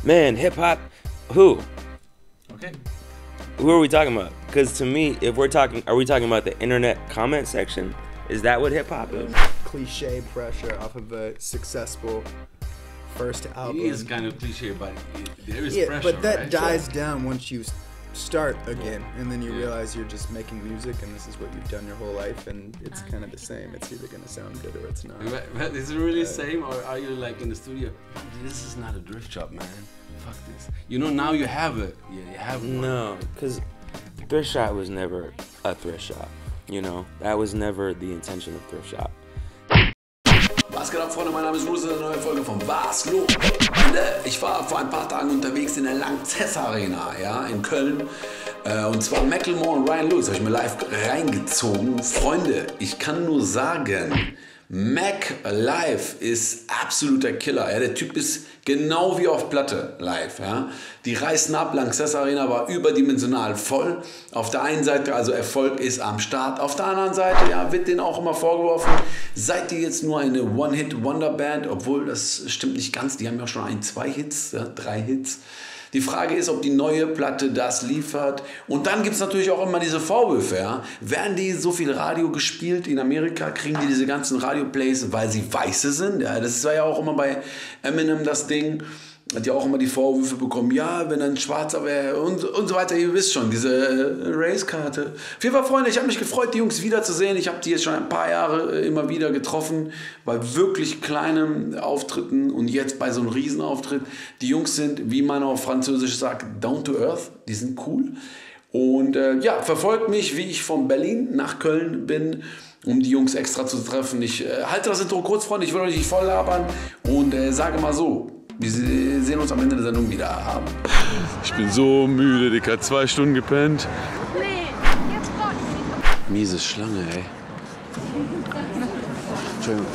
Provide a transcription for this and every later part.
man, hip hop, who? Okay. Who are we talking about? Because to me, if we're talking, are we talking about the internet comment section? Is that what hip hop is? Cliche pressure off of a successful first album. It is kind of cliche, but there is pressure. But that right? dies down once you start again, and then you realize you're just making music, and this is what you've done your whole life, and it's kind of the same. It's either gonna sound good or it's not. But is it really the same, or are you like in the studio? This is not a drift shop, man. Fuck this. You know, now you have it. Yeah, you have one. No, because thrift shop was never a thrift shop. You know, that was never the intention of thrift shop. Was geht ab, Freunde? Mein Name ist Rooz, eine neue Folge von Was los? Freunde, ich war vor ein paar Tagen unterwegs in der Lanxess Arena, ja, in Köln. Und zwar Macklemore und Rooz, habe ich mir live reingezogen. Freunde, ich kann nur sagen, Mac live ist absoluter Killer. Ja. Der Typ ist genau wie auf Platte live. Ja. Die reißen ab, Lanxess Arena war überdimensional voll. Auf der einen Seite, also Erfolg ist am Start. Auf der anderen Seite, ja, wird denen auch immer vorgeworfen, seid ihr jetzt nur eine One-Hit-Wonder-Band? Obwohl, das stimmt nicht ganz. Die haben ja schon 2 Hits, ja, 3 Hits. Die Frage ist, ob die neue Platte das liefert. Und dann gibt es natürlich auch immer diese Vorwürfe. Ja? Werden die so viel Radio gespielt in Amerika? Kriegen die diese ganzen Radioplays, weil sie Weiße sind? Ja, das war ja auch immer bei Eminem das Ding. Hat ja auch immer die Vorwürfe bekommen, ja, wenn er ein Schwarzer wäre und so weiter. Ihr wisst schon, diese Race-Karte. Auf jeden Fall, Freunde, ich habe mich gefreut, die Jungs wiederzusehen. Ich habe die jetzt schon ein paar Jahre immer wieder getroffen, bei wirklich kleinen Auftritten und jetzt bei so einem Riesenauftritt. Die Jungs sind, wie man auf Französisch sagt, down to earth. Die sind cool. Und ja, verfolgt mich, wie ich von Berlin nach Köln bin, um die Jungs extra zu treffen. Ich halte das Intro kurz, Freunde, ich will euch nicht voll labern und sage mal so, wir sehen uns am Ende der Sendung wieder. Haben. Ich bin so müde, Dicker. 2 Stunden gepennt. Nee, jetzt warte ich. Miese Schlange, ey. Entschuldigung.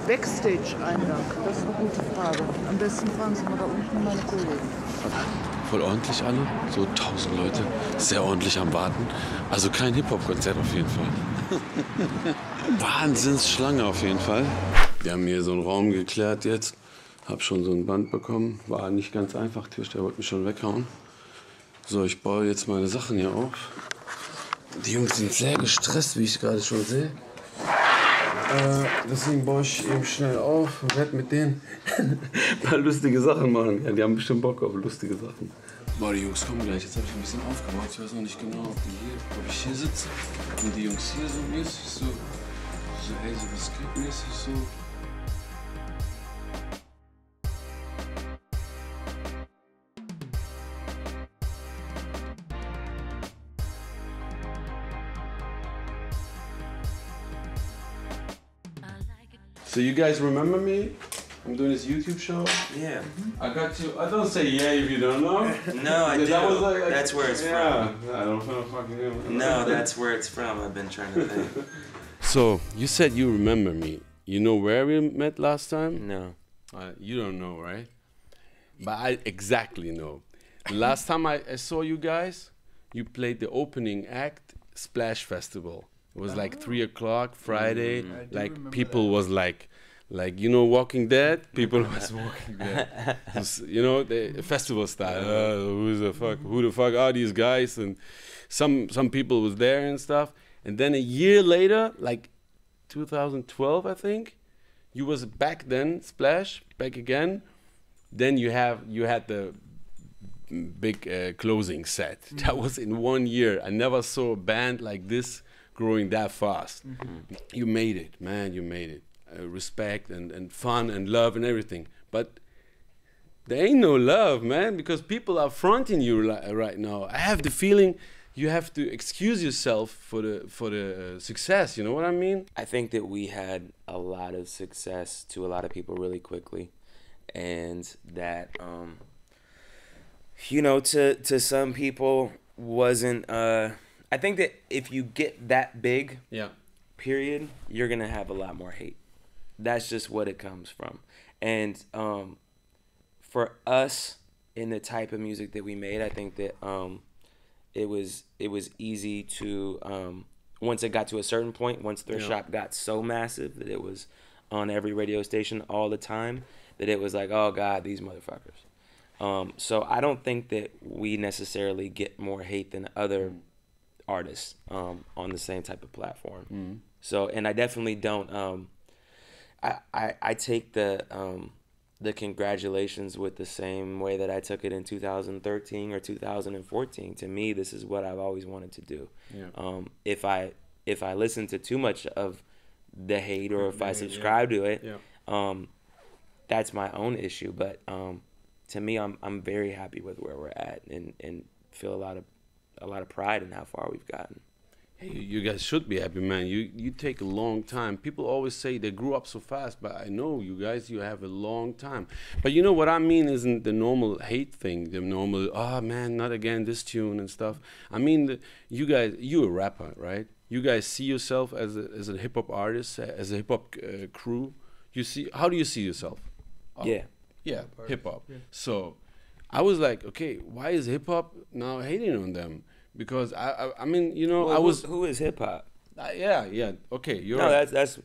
Backstage-Eingang, das ist eine gute Frage. Am besten fragen Sie mal da unten meine Kollegen. Voll ordentlich alle, so 1000 Leute, sehr ordentlich am Warten. Also kein Hip-Hop-Konzert auf jeden Fall. Wahnsinnsschlange auf jeden Fall. Wir haben hier so einen Raum geklärt jetzt, hab schon so ein Band bekommen, war nicht ganz einfach, Türsteher wollte mich schon weghauen. So, ich baue jetzt meine Sachen hier auf. Die Jungs sind sehr gestresst, wie ich gerade schon sehe. Deswegen baue ich eben schnell auf und werde mit denen ein paar lustige Sachen machen. Ja, die haben bestimmt Bock auf lustige Sachen. Boah, die Jungs kommen gleich. Jetzt habe ich ein bisschen aufgebaut. Ich weiß noch nicht genau, ob ich hier sitze und die Jungs hier so mäßig so hey, so was geht mäßig so. So you guys remember me? I'm doing this YouTube show. Yeah. I got you. I don't say yeah if you don't know. No, I do. That was like, that's where it's yeah, from. I don't know fucking. No, that's where it's from. I've been trying to think. So you said you remember me. You know where we met last time? No. You don't know, right? But I exactly know. The last time I saw you guys, you played the opening act, Splash Festival. It was like 3 o'clock Friday. Like people was like you know, Walking Dead. People was Walking Dead. You know, the festival style. Who the fuck are these guys? And some people was there and stuff. And then a year later, like 2012, I think, you was back then, Splash, back again. Then you had the big closing set. That was in 1 year. I never saw a band like this growing that fast. You made it, man, you made it. Respect and fun and love and everything. But there ain't no love, man, because people are fronting you right now. I have the feeling you have to excuse yourself for the success, you know what I mean? I think that we had a lot of success to a lot of people really quickly. And that, you know, to some people wasn't, I think that if you get that big, period, you're going to have a lot more hate. That's just what it comes from. And for us, in the type of music that we made, I think that it was easy to, once it got to a certain point, once Thrift Shop got so massive that it was on every radio station all the time, that it was like, oh God, these motherfuckers. So I don't think that we necessarily get more hate than other artists on the same type of platform. So, and I definitely don't. I take the congratulations with the same way that I took it in 2013 or 2014. To me, this is what I've always wanted to do. Yeah. If I listen to too much of the hate, or if I subscribe to it, that's my own issue. But to me, I'm very happy with where we're at, and feel a lot of pride in how far we've gotten. Hey, you guys should be happy, man. You take a long time. People always say they grew up so fast, but I know you guys, you have a long time. But you know what I mean isn't the normal hate thing, the normal, oh man, not again this tune and stuff. I mean, you guys, you're a rapper, right? You guys see yourself as a hip hop artist, as a hip hop crew. How do you see yourself? Yeah, hip hop. Yeah. So I was like, okay, why is hip hop now hating on them? Because I mean, you know, well, who is hip hop? Yeah. Okay, you're right. that's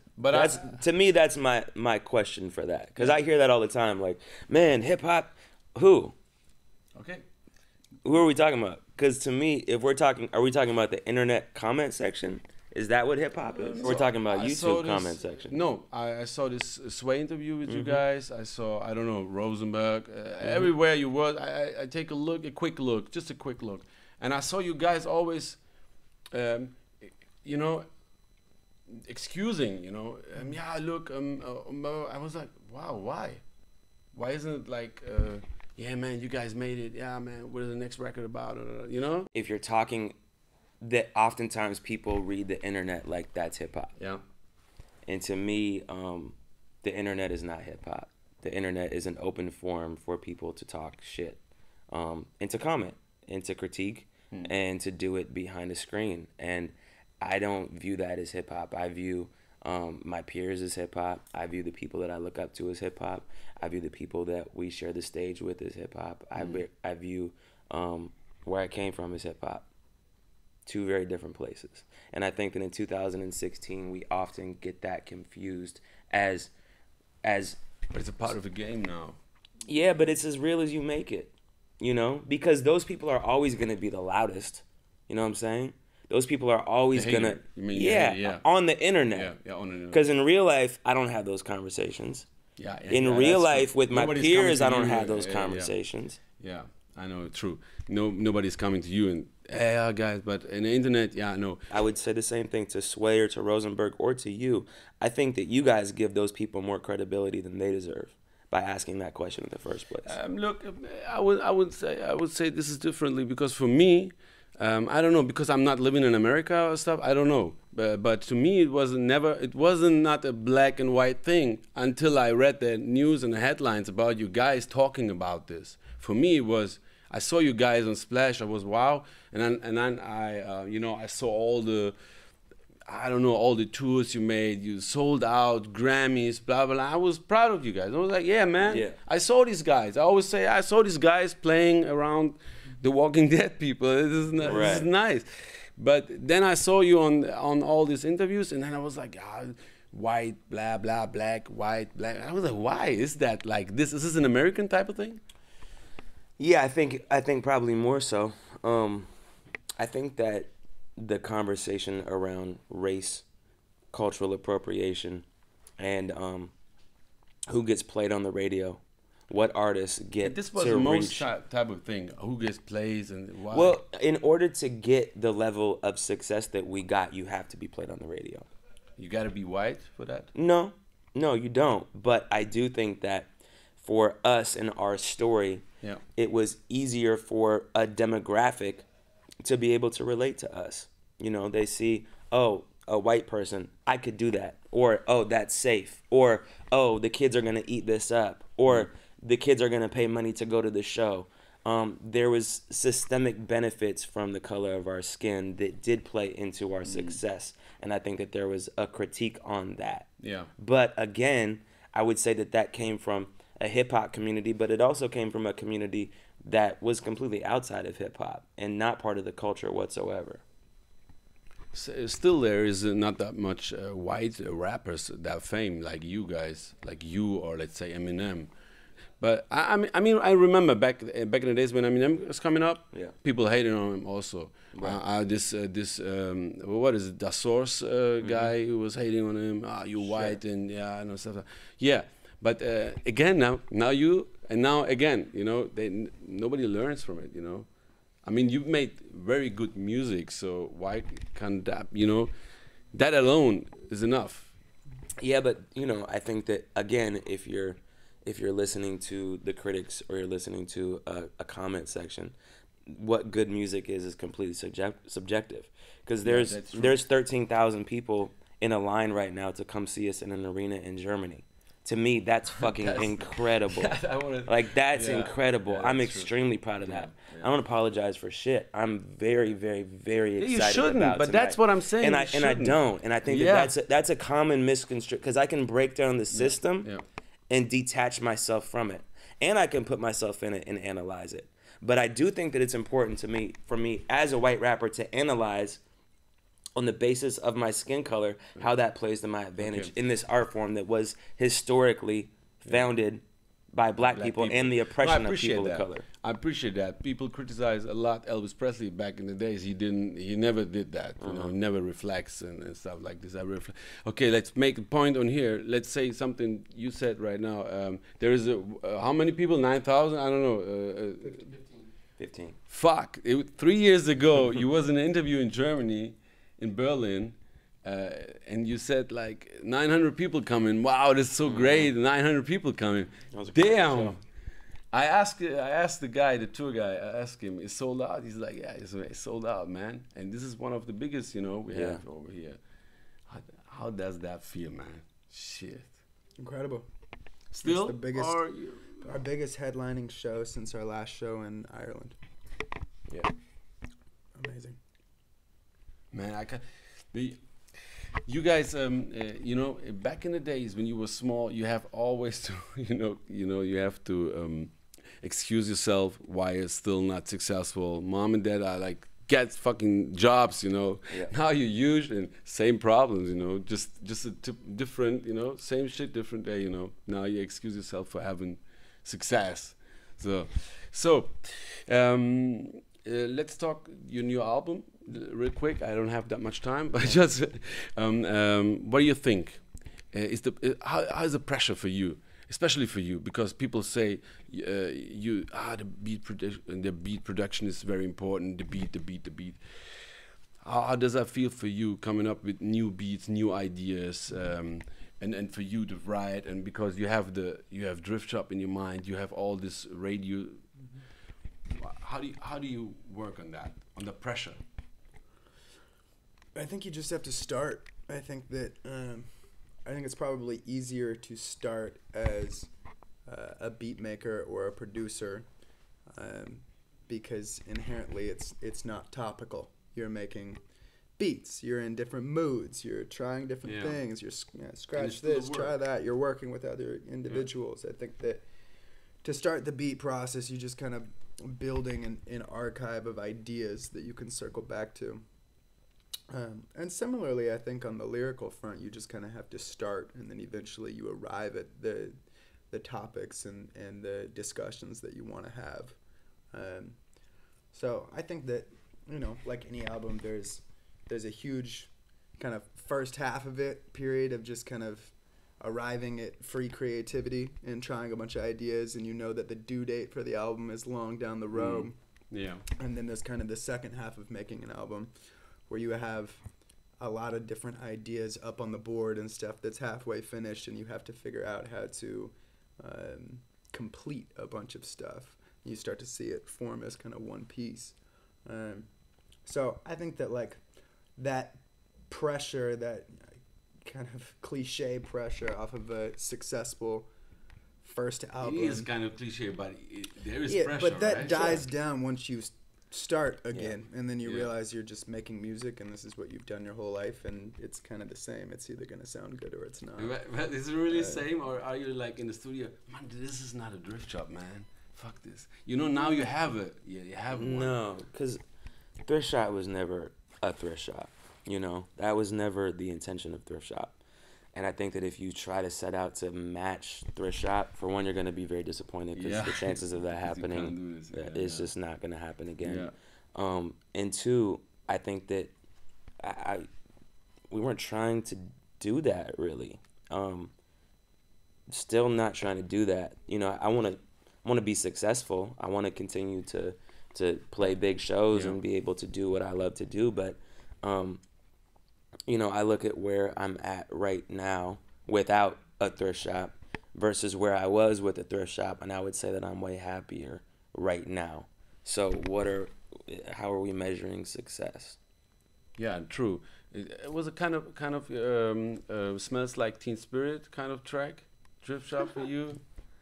to me, that's my question for that, because I hear that all the time. Like, man, hip hop, who? Okay. Who are we talking about? Because to me, if we're talking, are we talking about the internet comment section? Is that what hip hop is? We're talking about YouTube comment section. No, I saw this Sway interview with you guys. I saw, I don't know, Rosenberg. Everywhere you were, I take a quick look, just a quick look. And I saw you guys always, you know, excusing, you know, yeah, look, I was like, wow, why? Why isn't it like, yeah, man, you guys made it. Yeah, man, what is the next record about? You know? If you're talking, that oftentimes people read the internet like that's hip hop. Yeah. And to me, the internet is not hip hop. The internet is an open forum for people to talk shit, and to comment, and to critique, and to do it behind a screen. And I don't view that as hip hop. I view my peers as hip hop. I view the people that I look up to as hip hop. I view the people that we share the stage with as hip hop. I view where I came from as hip hop. Two very different places. And I think that in 2016 we often get that confused as but it's a part of the game now. Yeah, but it's as real as you make it. You know, because those people are always going to be the loudest. You know what I'm saying? Those people are always going to, on the internet. Yeah, on the internet. Because in real life, I don't have those conversations. In real life, with my peers, I don't have those conversations. Yeah, I know, true. Nobody's coming to you and, hey, guys, but in the internet, no. I would say the same thing to Sway or to Rosenberg or to you. I think that you guys give those people more credibility than they deserve by asking that question in the first place. Look, I would say this is differently, because for me, I don't know, because I'm not living in America or stuff, I don't know. But to me, it wasn't not a black and white thing until I read the news and the headlines about you guys talking about this. For me, it was, I saw you guys on Splash, I was wow, and then I, you know, I saw all the, I don't know, all the tours you made, you sold out, Grammys, blah, blah, blah. I was proud of you guys. I was like, yeah, man, I saw these guys. I always say, I saw these guys playing around the Walking Dead people. This is nice. But then I saw you on all these interviews, and then I was like, white, blah, blah, black, white, black. I was like, why is that like this? Is this an American type of thing? Yeah, I think probably more so. I think that the conversation around race, cultural appropriation, and who gets played on the radio, what artists get this was the most type of thing, who gets plays and why. Well, in order to get the level of success that we got, you have to be played on the radio. You got to be white for that? No, you don't. But I do think that for us and our story, it was easier for a demographic to be able to relate to us. You know, they see, oh, a white person, I could do that. Or, oh, that's safe. Or, oh, the kids are going to eat this up. Or the kids are going to pay money to go to the show. There was systemic benefits from the color of our skin that did play into our success. And I think that there was a critique on that. Yeah. But again, I would say that came from a hip-hop community, but it also came from a community that was completely outside of hip-hop and not part of the culture whatsoever. Still, there is not that much white rappers that fame like you guys, like you or let's say Eminem. But I mean, I remember back in the days when Eminem was coming up. Yeah. People hated on him also. Right. This what is it? The Source guy who was hating on him. You white and and stuff. Yeah. But again, now you and now again, you know, nobody learns from it. You know, I mean, you've made very good music, so why can't that? You know, that alone is enough. Yeah, but you know, I think that again, if you're listening to the critics or you're listening to a comment section, what good music is completely subjective. Because there's 13,000 people in a line right now to come see us in an arena in Germany. To me, that's fucking incredible. That's incredible. Yeah, I'm that's extremely proud of that. Yeah. I don't apologize for shit. I'm very, very, very excited You shouldn't, about but tonight. that's what I'm saying. And I don't. And I think that's a common misconstruction, because I can break down the system and detach myself from it, and I can put myself in it and analyze it. But I do think that it's important for me as a white rapper to analyze on the basis of my skin color how that plays to my advantage in this art form that was historically founded by black people and the oppression of people of color. I appreciate that. People criticize a lot Elvis Presley back in the days. He never did that. You know, he never reflects and stuff like this. Okay, let's make a point on here. Let's say something you said right now. There is how many people? 9,000? I don't know. 15. Fuck. 3 years ago, you was in an interview in Germany, in Berlin, and you said like 900 people coming. Wow, that's so great. 900 people coming. Damn. I asked the guy, the tour guy. I asked him, "It's sold out?" He's like, "Yeah, it's sold out, man." And this is one of the biggest, you know, we have over here. How does that feel, man? Shit. Incredible. Still, it's the biggest, our biggest headlining show since our last show in Ireland. Yeah. Amazing. Man, you guys, you know, back in the days when you were small, you have always to, you have to excuse yourself why you're still not successful. Mom and dad are like, get fucking jobs, you know. Yeah. Now you're huge and same problems, you know, just a different, you know, same shit, different day, you know. Now you excuse yourself for having success. So, let's talk your new album real quick. I don't have that much time, but just what do you think? How is the pressure for you, especially for you, because people say the beat production is very important. The beat. How does that feel for you, coming up with new beats, new ideas, and for you to write, and because you have Drift Shop in your mind, you have all this radio. How do you work on that, on the pressure? I think you just have to start. I think that I think it's probably easier to start as a beat maker or a producer because inherently it's not topical. You're making beats. You're in different moods. You're trying different things. You're scratch this, try that. You're working with other individuals. I think that to start the beat process, you just kind of building an archive of ideas that you can circle back to. And similarly, I think on the lyrical front, you just kind of have to start, and then eventually you arrive at the topics and the discussions that you want to have. So I think that, you know, like any album, there's a huge kind of first half of it period of just kind of arriving at free creativity and trying a bunch of ideas, and you know that the due date for the album is long down the road. Yeah. And then there's kind of the second half of making an album where you have a lot of different ideas up on the board and stuff that's halfway finished, and you have to figure out how to complete a bunch of stuff. You start to see it form as kind of one piece. So I think that like that pressure, that kind of cliche pressure off of a successful first album. It is kind of cliche, but there is pressure, but that right? dies down once you start again, and then you realize you're just making music, and this is what you've done your whole life, and it's kind of the same. It's either going to sound good or it's not. But is it really the same, or are you like in the studio, man, this is not a drift shop, man. Fuck this. You know, now you have it. Yeah, you have one. No, because Thrift Shop was never a thrift shop. You know, that was never the intention of Thrift Shop. And I think that if you try to set out to match Thrift Shop, for one, you're going to be very disappointed because the chances of that happening, it's just not going to happen again. And two, I think that we weren't trying to do that really. Still not trying to do that. You know, I want to be successful. I want to continue to play big shows and be able to do what I love to do. But, you know, I look at where I'm at right now without a thrift shop versus where I was with a thrift shop, and I would say that I'm way happier right now. So how are we measuring success? Yeah, true. It was a kind of Smells Like Teen Spirit kind of track, thrift shop for you.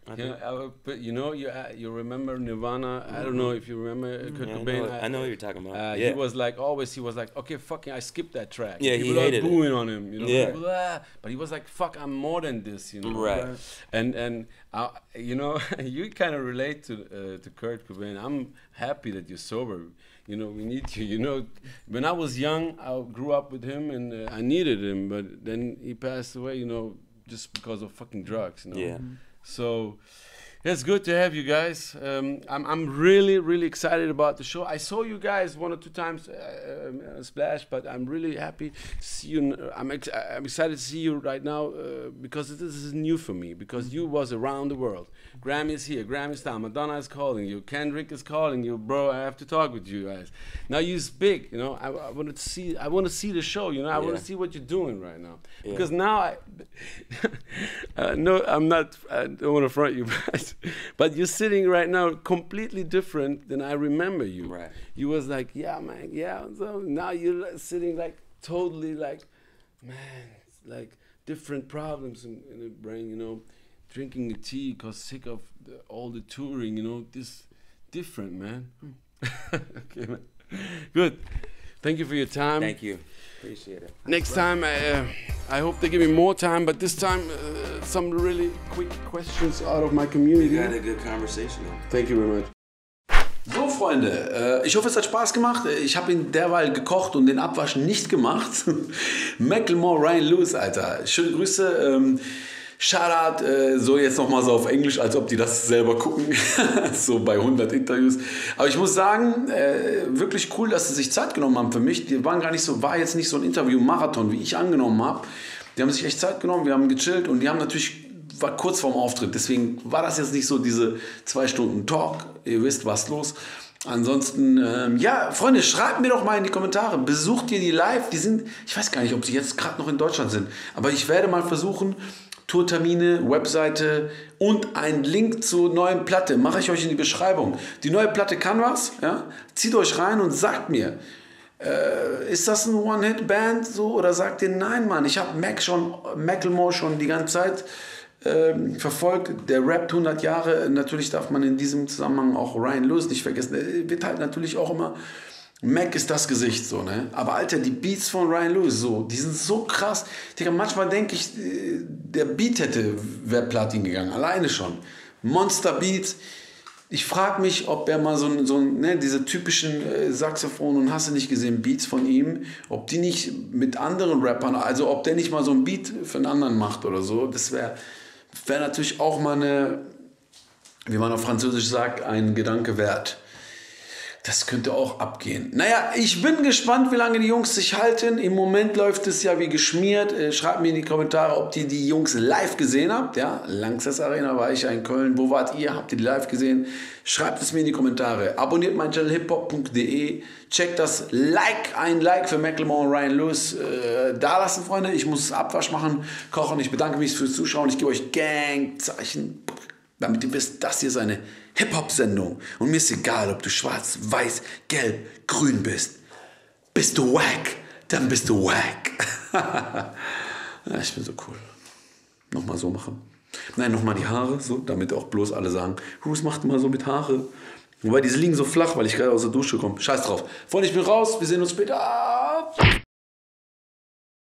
But you know, you remember Nirvana. I don't know if you remember Kurt Cobain. I know what you're talking about. He was like, okay, fucking, I skipped that track. Yeah, people he hated are booing on him, you know. Yeah. Blah, but he was like, fuck, I'm more than this, you know. Right. And you know, you kind of relate to Kurt Cobain. I'm happy that you're sober. You know, we need you. You know, when I was young, I grew up with him and I needed him, but then he passed away, you know, just because of fucking drugs, you know. Yeah. So it's good to have you guys. I'm really, really excited about the show. I saw you guys 1 or 2 times Splash, but I'm really happy to see you. I'm excited to see you right now because this is new for me, because you was around the world. Grammy's here, Grammy's down, Madonna is calling you, Kendrick is calling you, bro, I have to talk with you guys. Now you're big, you know, I want to see the show, you know, I want to see what you're doing right now. Because now no, I don't want to front you, but you're sitting right now completely different than I remember you. Right. You was like, yeah, man, yeah. So now you're sitting like totally like, man, it's like different problems in the brain, you know, drinking a tea because sick of all the touring, you know, this different, man. Okay, man. Good. Thank you for your time. Thank you. Appreciate it. Next time, I hope they give me more time, but this time, some really quick questions out of my community. We had a good conversation. Thank you very much. So, Freunde, ich hoffe, es hat Spaß gemacht. Ich habe ihn derweil gekocht und den Abwasch nicht gemacht. Macklemore, Ryan Lewis, Alter. Schöne Grüße. Shoutout, so jetzt nochmal so auf Englisch, als ob die das selber gucken, so bei 100 Interviews. Aber ich muss sagen, wirklich cool, dass sie sich Zeit genommen haben für mich. Die waren war jetzt nicht so ein Interview-Marathon, wie ich angenommen habe. Die haben sich echt Zeit genommen, wir haben gechillt und die haben war kurz vorm Auftritt. Deswegen war das jetzt nicht so diese 2 Stunden Talk. Ihr wisst, was los. Ansonsten, ja, Freunde, schreibt mir doch mal in die Kommentare. Besucht ihr die live? Die sind, ich weiß gar nicht, ob sie jetzt gerade noch in Deutschland sind. Aber ich werde mal versuchen, Tourtermine, Webseite und ein Link zur neuen Platte mache ich euch in die Beschreibung. Die neue Platte kann was, ja? Zieht euch rein und sagt mir, ist das ein One-Hit-Band so, oder sagt ihr, nein, Mann, ich habe Macklemore schon die ganze Zeit verfolgt, der rappt 100 Jahre, natürlich darf man in diesem Zusammenhang auch Ryan Lewis nicht vergessen, der wird halt natürlich auch immer, Mac ist das Gesicht, so, ne? Aber Alter, die Beats von Ryan Lewis, so, die sind so krass. Digga, manchmal denke ich, der Beat wäre Platin gegangen, alleine schon. Monster Beats. Ich frage mich, ob er mal ne, diese typischen Saxophon und hast du nicht gesehen, Beats von ihm, ob die nicht mit anderen Rappern, also ob der nicht mal so ein Beat für einen anderen macht oder so. Das wäre natürlich auch mal eine, wie man auf Französisch sagt, ein Gedanke wert. Das könnte auch abgehen. Naja, ich bin gespannt, wie lange die Jungs sich halten. Im Moment läuft es ja wie geschmiert. Schreibt mir in die Kommentare, ob ihr die Jungs live gesehen habt. Ja, Lanxess Arena war ich ja in Köln. Wo wart ihr? Habt ihr die live gesehen? Schreibt es mir in die Kommentare. Abonniert meinen Channel hiphop.de. Checkt das ein Like für Macklemore und Ryan Lewis da lassen, Freunde. Ich muss Abwasch machen, kochen. Ich bedanke mich fürs Zuschauen. Ich gebe euch Gangzeichen, damit ihr wisst, das hier ist eine Hip-Hop-Sendung. Und mir ist egal, ob du schwarz, weiß, gelb, grün bist. Bist du wack, dann bist du wack. Ja, ich bin so cool. Nochmal so machen. Nein, nochmal die Haare, so, damit auch bloß alle sagen, Rooz macht immer so mit Haare. Wobei, diese liegen so flach, weil ich gerade aus der Dusche komme. Scheiß drauf. Freunde, ich bin raus. Wir sehen uns später.